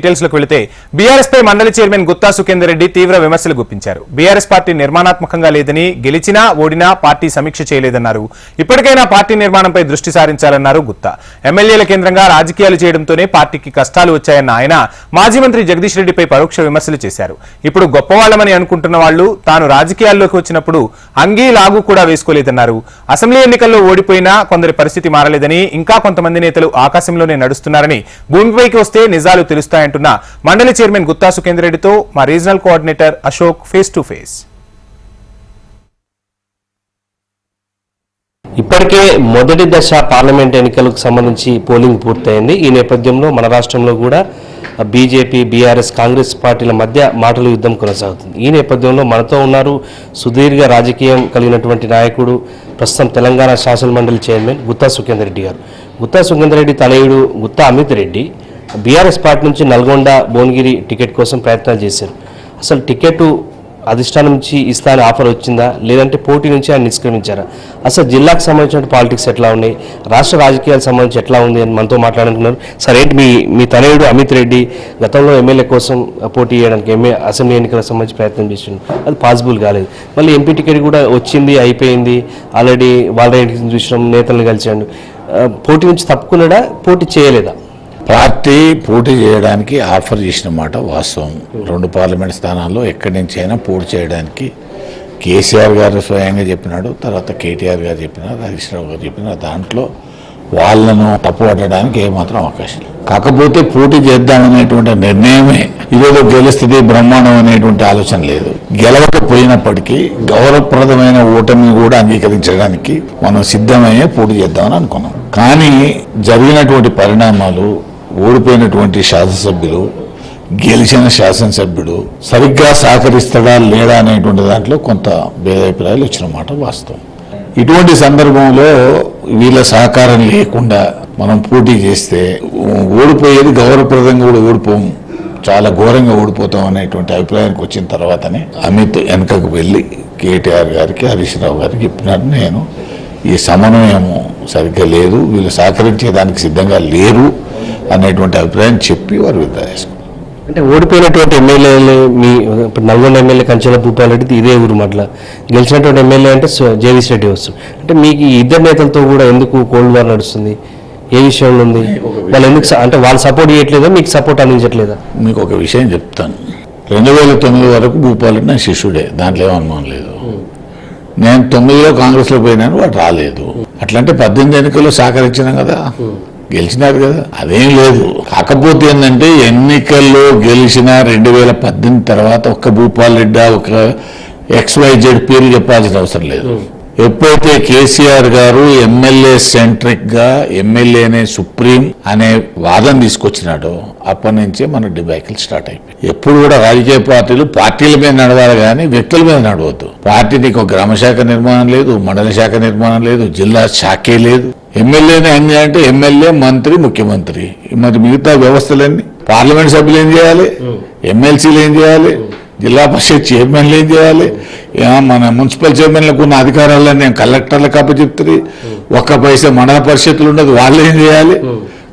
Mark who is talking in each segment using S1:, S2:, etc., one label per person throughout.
S1: Details లోకి వెళితే BRS పై మండలి చైర్మన్ గుత్తా సుఖేందర్ రెడ్డి తీవ్ర విమర్శలు గుప్పించారు. బీఆర్ఎస్ పార్టీ నిర్మాణాత్మకంగా లేదని, గెలిచినా ఓడినా పార్టీ సమీక్ష చేయలేదన్నారు. ఇప్పటికైనా పార్టీ నిర్మాణంపై దృష్టి సారించాలన్నారు గుత్తా. ఎమ్మెల్యేల కేంద్రంగా రాజకీయాలు చేయడంతోనే పార్టీకి కష్టాలు వచ్చాయన్న ఆయన మాజీ మంత్రి జగదీష్ రెడ్డిపై పరోక్ష విమర్శలు చేశారు. ఇప్పుడు గొప్పవాళ్లమని అనుకుంటున్న వాళ్లు తాను రాజకీయాల్లోకి వచ్చినప్పుడు అంగీ లాగు కూడా వేసుకోలేదన్నారు. అసెంబ్లీ ఎన్నికల్లో ఓడిపోయినా కొందరి పరిస్థితి మారలేదని, ఇంకా కొంతమంది నేతలు ఆకాశంలోనే నడుస్తున్నారని, భూమిపైకి వస్తే నిజాలు తెలుస్తాయంటున్న మండలి చైర్మన్ గుత్తా సుఖేందర్ రెడ్డితో మా regional coordinator Ashok face to face.
S2: ఇప్పటికే మొదటి దశ పార్లమెంట్ ఎన్నికలకు సంబంధించి పోలింగ్ పూర్తయింది. ఈ నేపథ్యంలో మన రాష్ట్రంలో కూడా బీజేపీ, బీఆర్ఎస్, కాంగ్రెస్ పార్టీల మధ్య మాటల యుద్ధం కొనసాగుతుంది. ఈ నేపథ్యంలో మనతో ఉన్నారు సుదీర్ఘ రాజకీయం కలిగినటువంటి నాయకుడు, ప్రస్తుతం తెలంగాణ శాసన మండలి చైర్మన్ గుత్తా సుఖేందర్ రెడ్డి గారు. గుత్తా సుఖేందర్ రెడ్డి తనయుడు గుత్తా అమిత్ రెడ్డి బీఆర్ఎస్ పార్టీ నుంచి నల్గొండ, భువనగిరి టికెట్ కోసం ప్రయత్నాలు చేశారు. అసలు టికెట్ అధిష్టానం నుంచి ఇస్తాను ఆఫర్ వచ్చిందా, లేదంటే పోటీ నుంచి ఆయన నిష్క్రమించారా? అసలు జిల్లాకు సంబంధించిన పాలిటిక్స్ ఎట్లా ఉన్నాయి, రాష్ట్ర రాజకీయాలకు సంబంధించి ఎట్లా ఉంది అని మనతో మాట్లాడుతున్నారు. సరే, ఏంటి మీ తనయుడు అమిత్ రెడ్డి గతంలో ఎమ్మెల్యే కోసం పోటీ చేయడానికి అసెంబ్లీ ఎన్నికలకు సంబంధించి ప్రయత్నం చేసిండు, అది పాసిబుల్ కాలేదు. మళ్ళీ ఎంపీ టికెట్ కూడా వచ్చింది, అయిపోయింది, ఆల్రెడీ వాళ్ళ చూసినాం, నేతలను కలిసాడు. పోటీ నుంచి తప్పుకున్నాడా, పోటీ చేయలేదా?
S3: పార్టీ పోటీ చేయడానికి ఆఫర్ చేసిన మాట వాస్తవం. 2 పార్లమెంట్ స్థానాల్లో ఎక్కడి నుంచి అయినా పోటీ చేయడానికి కేసీఆర్ గారు స్వయంగా చెప్పినాడు, తర్వాత కేటీఆర్ గారు చెప్పినారు, హరీష్ రావు గారు చెప్పినారు. దాంట్లో వాళ్ళను తప్పుపట్టడానికి ఏమాత్రం అవకాశం లేదు. కాకపోతే పోటీ చేద్దామనేటువంటి నిర్ణయమే, ఈరోజు గెలుస్తుంది బ్రహ్మాండం అనేటువంటి ఆలోచన లేదు. గెలవకపోయినప్పటికీ గౌరవప్రదమైన ఓటమిని కూడా అంగీకరించడానికి మనం సిద్ధమయ్యే పోటీ చేద్దామని అనుకున్నాం. కానీ జరిగినటువంటి పరిణామాలు, ఓడిపోయినటువంటి శాసనసభ్యులు, గెలిచిన శాసనసభ్యుడు సరిగ్గా సహకరిస్తాడా లేడా అనేటువంటి దాంట్లో కొంత భేదాభిప్రాయాలు వచ్చిన మాట వాస్తవం. ఇటువంటి సందర్భంలో వీళ్ళ సహకారం లేకుండా మనం పోటీ చేస్తే ఓడిపోయేది గౌరవప్రదంగా కూడా ఓడిపోము, చాలా ఘోరంగా ఓడిపోతాం అనేటువంటి అభిప్రాయానికి వచ్చిన తర్వాతనే అమిత్ వెనకకు వెళ్ళి కేటీఆర్ గారికి, హరీష్ రావు గారికి చెప్పినారు, నేను ఈ సమన్వయము సరిగ్గా లేదు, వీళ్ళు సహకరించేదానికి సిద్ధంగా లేరు అనేటువంటి అభిప్రాయం చెప్పి వారు విత్డ్రా చేసుకున్నారు.
S2: అంటే ఓడిపోయినటువంటి ఎమ్మెల్యేలు, మీ ఇప్పుడు నల్గొండ ఎమ్మెల్యే కంచెల భూపాల్ రెడ్డి ఇదే ఊరు మట్ల, గెలిచినటువంటి ఎమ్మెల్యే అంటే జగదీష్ రెడ్డి వస్తుంది. అంటే మీకు ఈ ఇద్దరు నేతలతో కూడా ఎందుకు కోల్డ్ వార్ నడుస్తుంది, ఏ విషయంలో ఉంది? వాళ్ళు ఎందుకు అంటే వాళ్ళు సపోర్ట్ చేయట్లేదా, మీకు సపోర్ట్ అందించట్లేదా?
S3: మీకు ఒక విషయం చెప్తాను. 2009 వరకు భూపాల్ రెడ్డి నా శిష్యుడే, దాంట్లో ఏం అనుమానం లేదు. నేను 9లో కాంగ్రెస్లో పోయినాను, వాడు రాలేదు. అట్లంటే 18 ఎన్నికల్లో సహకరించినాం కదా, గెలిచినారు కదా, అదేం లేదు. కాకపోతే ఏంటంటే ఎన్నికల్లో గెలిచిన 2018 తర్వాత ఒక్క భూపాల్ రెడ్డి, ఒక XYZ పేరు చెప్పాల్సిన అవసరం లేదు. ఎప్పుడైతే కేసీఆర్ గారు ఎమ్మెల్యే సెంట్రిక్ గా, ఎమ్మెల్యేనే సుప్రీం అనే వాదన తీసుకొచ్చినాడో అప్పటి నుంచే మన డిబైకిల్ స్టార్ట్ అయిపోయి. ఎప్పుడు కూడా రాజకీయ పార్టీలు పార్టీల మీద నడవాలి కానీ వ్యక్తుల మీద నడవద్దు. పార్టీకి ఒక గ్రామ శాఖ నిర్మాణం లేదు, మండల శాఖ నిర్మాణం లేదు, జిల్లా శాఖే లేదు. ఎమ్మెల్యేనే అన్ని అంటే ఎమ్మెల్యే, మంత్రి, ముఖ్యమంత్రి. మరి మిగతా వ్యవస్థలన్నీ పార్లమెంట్ సభ్యులు ఏం చేయాలి, ఎమ్మెల్సీలు ఏం చేయాలి, జిల్లా పరిషత్ చైర్మన్లు ఏం చేయాలి, మన మున్సిపల్ చైర్మన్లకు ఉన్న అధికారాలన్నీ కలెక్టర్లకు అప్పచెప్తుంది. ఒక్క పైసా మండల పరిషత్తులు ఉన్నది, వాళ్ళు ఏం చేయాలి?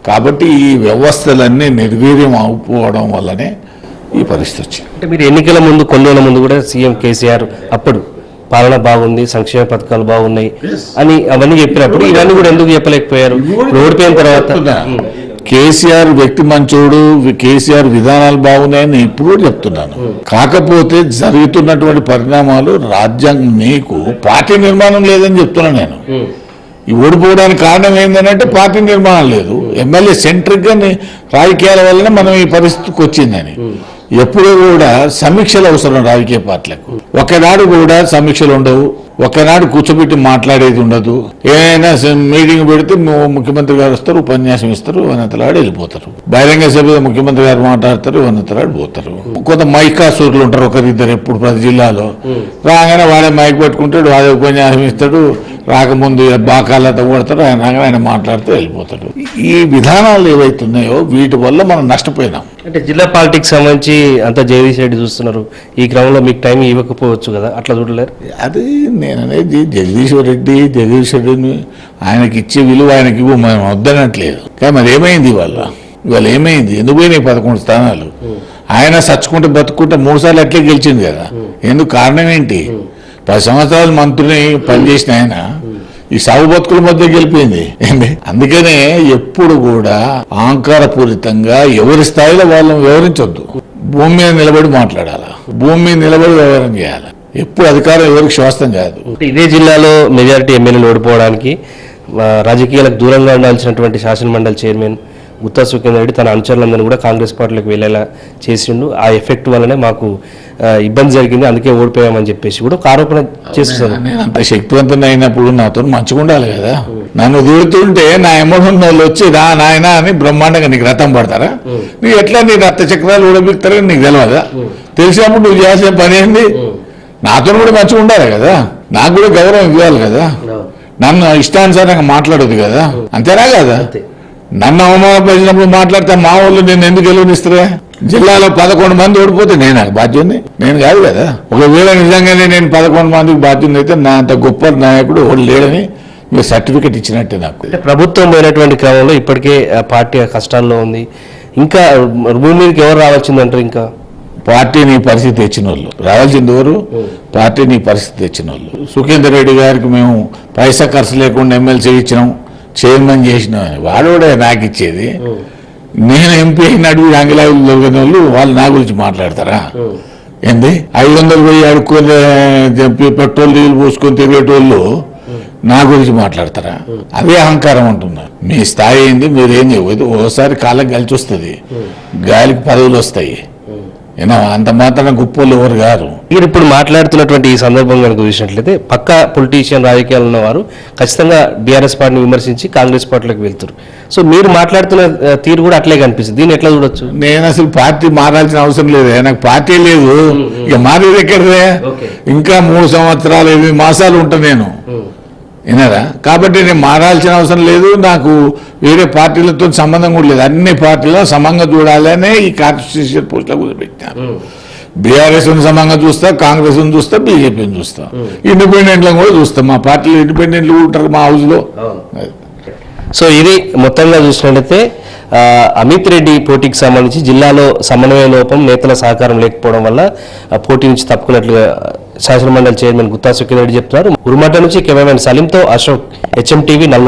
S3: కాబట్టి ఈ వ్యవస్థలన్నీ నిర్వీర్యం అయిపోవడం వల్లనే ఈ పరిస్థితి వచ్చింది.
S2: అంటే మీరు ఎన్నికల ముందు, కొన్నేళ్ల ముందు కూడా సీఎం కేసీఆర్ అప్పుడు పాలన బాగుంది, సంక్షేమ పథకాలు బాగున్నాయి అని అవన్నీ చెప్పినప్పుడు ఇవన్నీ కూడా ఎందుకు చెప్పలేకపోయారు? ఓడిపోయిన తర్వాత
S3: కేసీఆర్ వ్యక్తి మంచోడు, కేసీఆర్ విధానాలు బాగున్నాయని ఇప్పుడు కూడా చెప్తున్నాను. కాకపోతే జరుగుతున్నటువంటి పరిణామాలు రాజ్యాంగం, నీకు పార్టీ నిర్మాణం లేదని చెప్తున్నాను నేను. ఈ ఓడిపోవడానికి కారణం ఏంటంటే పార్టీ నిర్మాణం లేదు, ఎమ్మెల్యే సెంట్రిక్ గా రాజకీయాల వల్లనే మనం ఈ పరిస్థితికి వచ్చిందని. ఎప్పుడు కూడా సమీక్షలు అవసరం రాజకీయ పార్టీలకు. ఒకనాడు కూడా సమీక్షలు ఉండవు, ఒకనాడు కూర్చోబెట్టి మాట్లాడేది ఉండదు. ఏదైనా మీటింగ్ పెడితే ముఖ్యమంత్రి గారు వస్తారు, ఉపన్యాసం ఇస్తారు, వనంతలాడు వెళ్ళిపోతారు. బహిరంగ సభలో ముఖ్యమంత్రి గారు మాట్లాడతారు, వనంతలాడు పోతారు. కొంత మైకాసూర్లు ఉంటారు, ఒకరిద్దరు ఎప్పుడు ప్రతి జిల్లాలో. రాగానే వాడే మైక్ పెట్టుకుంటాడు, వాడే ఉపన్యాసం ఇస్తాడు, రాకముందు బాకాలతో కొడతారు, ఆయన రాగానే ఆయన మాట్లాడుతూ వెళ్ళిపోతాడు. ఈ విధానాలు ఏవైతున్నాయో వీటి వల్ల మనం నష్టపోయినాం.
S2: అంటే జిల్లా పాలిటిక్స్ సంబంధించి అంతా జగదీష్ రెడ్డి చూస్తున్నారు, ఈ క్రమంలో మీకు టైం ఇవ్వకపోవచ్చు కదా, అట్లా చూడలేరు?
S3: అది నేననేది జగదీశ్వర్ రెడ్డిని ఆయనకి ఇచ్చే విలువ ఆయనకి ఇవ్వు, మనం వద్దనట్లేదు. కానీ మరి ఏమైంది వాళ్ళ ఇవాళ ఏమైంది? ఎందుకు పోయినాయి 11 స్థానాలు? ఆయన సచ్చుకుంటే బతుకుంటే 3 సార్లు అట్లే గెలిచింది కదా. ఎందుకు? కారణం ఏంటి? 10 సంవత్సరాలు మంత్రిని పనిచేసిన ఆయన ఈ సాగు బతుకుల మధ్య గెలిపోయింది ఏంటి? అందుకనే ఎప్పుడు కూడా అహంకారపూరితంగా ఎవరి స్థాయిలో వాళ్ళని వివరించొద్దు. భూమి మీద నిలబడి మాట్లాడాలా, భూమి మీద నిలబడి వ్యవహారం చేయాలి. ఎప్పుడు అధికారం ఎవరికి శాస్త్రం కాదు.
S2: ఇదే జిల్లాలో మెజారిటీ ఎమ్మెల్యేలు ఓడిపోవడానికి రాజకీయాలకు దూరంగా ఉండాల్సినటువంటి శాసనమండలి చైర్మన్ గుత్తా సుఖేందర్ రెడ్డి తన అనుచరులందరినీ కూడా కాంగ్రెస్ పార్టీలోకి వెళ్ళేలా చేసిండు. ఆ ఎఫెక్ట్ వల్లనే మాకు ఇబ్బంది జరిగింది, అందుకే ఓడిపోయామని చెప్పేసి కూడా ఒక ఆరోపణ చేస్తున్నారు.
S3: నేను అంత శక్తివంతం అయినప్పుడు నాతో మంచిగా ఉండాలి కదా. నన్ను దూరుతుంటే నా ఎమ్మడున్న వాళ్ళు వచ్చి రా నాయన అని బ్రహ్మాండంగా నీకు రథం పడతారా? నీకు ఎట్లా నీ రక్త చక్రాలు ఊడబిక్తారని నీకు తెలియదా? తెలిసినప్పుడు నువ్వు చేయాల్సిన పని ఏంది? నాతో కూడా మంచిగా ఉండాలి కదా, నాకు కూడా గౌరవం ఇవ్వాలి కదా, నన్ను ఇష్టానుసారంగా మాట్లాడదు కదా, అంతేనా కదా? నన్ను అవమానపరిచినప్పుడు మాట్లాడితే మా వాళ్ళు నేను ఎందుకు గెలవనిస్తారా? జిల్లాలో 11 మంది ఓడిపోతే నేను బాధ్యుని? నేను కాదు కదా. ఒకవేళ నిజంగానే నేను 11 మందికి బాధ్యుని అయితే నా అంత గొప్ప నాయకుడు ఒకడు లేడని మీరు సర్టిఫికెట్ ఇచ్చినట్టే నాకు.
S2: అంటే ప్రభుత్వం పోయినటువంటి క్రమంలో ఇప్పటికే పార్టీ కష్టాల్లో ఉంది, ఇంకా భూమి మీదకి ఎవరు రావాల్సిందంటారు? ఇంకా
S3: పార్టీ నీ పరిస్థితి తెచ్చిన వాళ్ళు రావాల్సింది ఎవరు? పార్టీ నీ పరిస్థితి తెచ్చిన వాళ్ళు. సుఖేందర్ రెడ్డి గారికి మేము పైసా ఖర్చు లేకుండా ఎమ్మెల్సీ ఇచ్చినాం, చైర్మన్ చేసినాం అని వాడు కూడా నాకు ఇచ్చేది. నేను ఎంపీ అయినాడు ఆంగ్లాయులు దొరికిన వాళ్ళు నా గురించి మాట్లాడతారా? ఏంది 500 పోయి అడుక్కొని పెట్రోల్ డీజిల్ పోసుకొని తిరిగేటోళ్ళు నా గురించి మాట్లాడతారా? అదే అహంకారం అంటున్నా. మీ స్థాయి ఏంది? మీరేం చేయదు. ఓసారి కాళ్ళకి కలిసి వస్తుంది, గాలికి పదవులు వస్తాయి. అంత మాత్రం గొప్పలు ఎవరు గారు.
S2: మీరు ఇప్పుడు మాట్లాడుతున్నటువంటి ఈ సందర్భం కనుక చూసినట్లయితే పక్క పొలిటీషియన్ రాజకీయాలు ఉన్నవారు ఖచ్చితంగా బీఆర్ఎస్ పార్టీని విమర్శించి కాంగ్రెస్ పార్టీలోకి వెళ్తారు. సో మీరు మాట్లాడుతున్న తీరు కూడా అట్లే కనిపిస్తుంది. దీన్ని ఎట్లా చూడొచ్చు?
S3: నేను అసలు పార్టీ మారాల్సిన అవసరం లేదు, నాకు పార్టీ లేదు. ఇక మారేది ఎక్కడదే? ఇంకా 3 సంవత్సరాలు 8 మాసాలు ఉంటా నేను, వినరా? కాబట్టి నేను మారాల్సిన అవసరం లేదు. నాకు వేరే పార్టీలతో సంబంధం కూడా లేదు. అన్ని పార్టీలో సమంగా చూడాలనే ఈ కాన్స్టిట్యూషన్ పోస్టులో కూర్చోబెట్టాను. బీఆర్ఎస్ సమంగా చూస్తా, కాంగ్రెస్ చూస్తా, బీజేపీని చూస్తా, ఇండిపెండెంట్లను కూడా చూస్తాం. మా పార్టీలో ఇండిపెండెంట్లు ఉంటారు మా హౌస్లో.
S2: సో ఇది మొత్తంగా చూసినట్లయితే అమిత్ రెడ్డి పోటీకి సంబంధించి జిల్లాలో సమన్వయ లోపం, నేతల సహకారం లేకపోవడం వల్ల పోటీ నుంచి తప్పుకున్నట్లుగా శాసనమండలి చైర్మన్ గుత్తా సుఖేందర్ రెడ్డి చెప్తున్నారు. ఉరుమట్ట నుంచి కెమెరామెన్ సలీంతో అశోక్, HM TV, నల్గొండ.